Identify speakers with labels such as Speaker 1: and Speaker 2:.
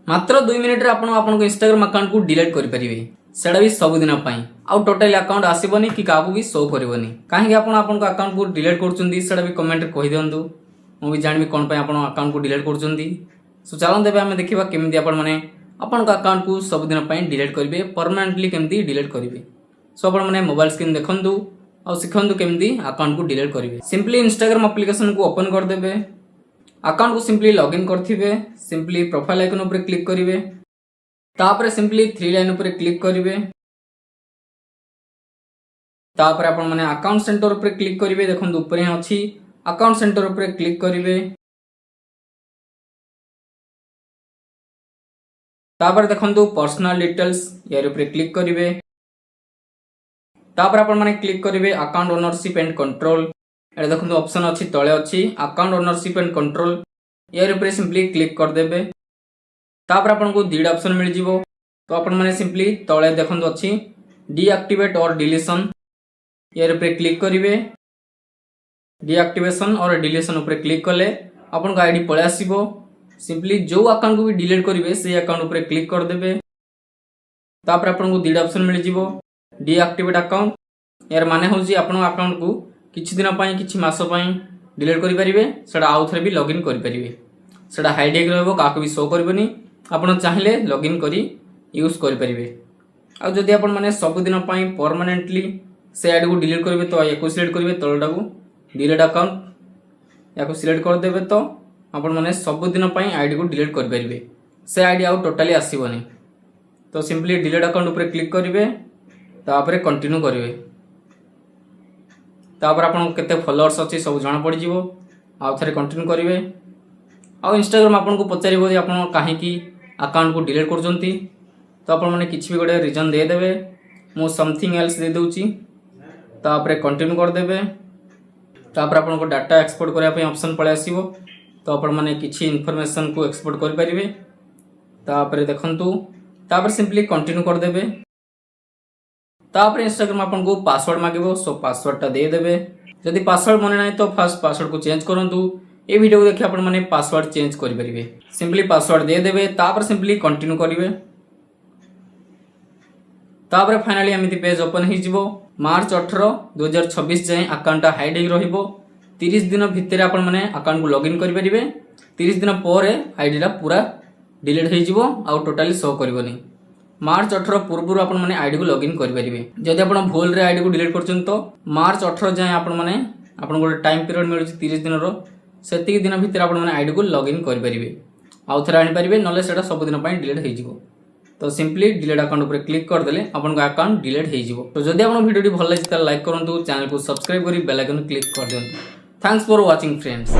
Speaker 1: मात्र 2 मिनिट रे आपण आपन इंस्टाग्राम अकाउंट को डिलीट कर परिबे सेडा भी सब दिन पई आ टोटल अकाउंट आसीबनी कि काबू भी शो करबनी काहे आपण आपन को अकाउंट को डिलीट करचुंदी सेडा भी कमेंट रे कहि दियंतु मु भी जानबी कोन पई आपण अकाउंट को डिलीट करचुंदी। सो चलन देबे हम देखिबा केमिति आपण माने आपन को अकाउंट को सब दिन पई डिलीट करबे परमानेंटली केमिति डिलीट करबे। सो आपण माने मोबाइल स्क्रीन देखंतु और सिखंतु केमिति अकाउंट को डिलीट करबे। सिंपली इंस्टाग्राम एप्लीकेशन को ओपन कर देबे अकाउंट को सिंपली लॉगिन करथिबे सिंपली प्रोफाइल आइकन ऊपर क्लिक करिवे तापर सिंपली 3 लाइन ऊपर क्लिक करिवे तापर आपण माने अकाउंट सेंटर ऊपर क्लिक करिवे देखंतु ऊपर ही अछि अकाउंट सेंटर ऊपर क्लिक करिवे तापर देखंतु पर्सनल डिटेल्स यार ऊपर क्लिक करिवे तापर आपण माने क्लिक करिवे अकाउंट ओनरशिप एंड कंट्रोल ए देखंतु ऑप्शन अछि तळे अछि अकाउंट ओनरशिप एंड कंट्रोल यार ऊपर सिंपली क्लिक कर देबे तापर आपन को दीड ऑप्शन मिल जिवो तो आपण माने सिंपली तळे देखंतु अछि डीएक्टिवेट और डिलीशन यार ऊपर क्लिक करिवे डीएक्टिवेशन और डिलीशन ऊपर क्लिक करले आपन को आईडी पळे आसीबो सिंपली जो अकाउंट को भी डिलीट करिवे से अकाउंट ऊपर क्लिक कर देबे तापर आपन को दीड ऑप्शन मिल जिवो डीएक्टिवेट अकाउंट यार माने होजी आपन अकाउंट को किछि दिन पई किछि मास पई डिलीट करि परिबे सेडा आउ थरे भी लॉगिन करि परिबे सेडा हाइड रहबो काको भी शो करबनी आपण चाहिले लॉगिन करी यूज करि परिबे। आ जदि आपण माने सब दिन पई परमानेंटली से आईडी को डिलीट करिवे तो एको सिलेक्ट करिवे तळडा को डिलीट अकाउंट याको सिलेक्ट कर देबे तो आपण माने सब दिन पई आईडी को डिलीट करि परिबे से आईडी आउ टोटली आसीबनी। तो सिंपली डिलीट अकाउंट ऊपर क्लिक करिवे तापर कंटिन्यू करिवे तापर आपन केते फॉलोअर्स अछि सब जाना पड़ जिवो आउ थरे कंटिन्यू करिवे। आ इंस्टाग्राम आपन को पचारिबो जे आपन काहे की अकाउंट को डिलीट करजंती तो आपन माने किछि भी गोटे रीजन दे देबे मो समथिंग एल्स दे दोउची तापर कंटिन्यू कर देबे तापर आपन को डाटा एक्सपोर्ट करिया पे ऑप्शन पळे आसीबो तो आपन माने किछि इंफॉर्मेशन को एक्सपोर्ट कर परिबे तापर देखंतु तापर सिंपली कंटिन्यू कर देबे तापर इंस्टाग्राम आपन को पासवर्ड मांगेबो सो पासवर्ड ता दे देबे यदि पासवर्ड मने नाही तो फर्स्ट पासवर्ड को चेंज करंतु ए वीडियो को देखि आपन माने पासवर्ड चेंज करि परिबे सिंपली पासवर्ड दे देबे तापर सिंपली कंटिन्यू करिवे तापर फाइनली एमिति पेज ओपन हि जिवो मार्च 18 2026 जाय अकाउंट हाइड हि रहिबो 30 दिन भितर आपन माने अकाउंट को लॉगिन करि परिबे 30 दिन परे आईडी रा पूरा डिलीट हि जिवो आ टोटली शो करबोनी मार्च 18 पूर्व आपण माने आईडी को लॉगिन करि परिबे जदि आपण भूल रे आईडी को डिलीट करछन तो मार्च 18 जाय आपण माने आपण को टाइम पीरियड मिलु 30 दिन रो सेति दिन भितर आपण माने आईडी को लॉगिन करि परिबे आउ थरा आनि परिबे नले सेटा सब दिन पई डिलीट हे जिवो। तो सिंपली डिलीट अकाउंट ऊपर क्लिक कर देले आपण को अकाउंट डिलीट हे जिवो। तो जदि आपण वीडियो भल लागि त लाइक करंतु चैनल को सब्सक्राइब करी बेल आइकन क्लिक कर दियंतु। Thanks for watching friends.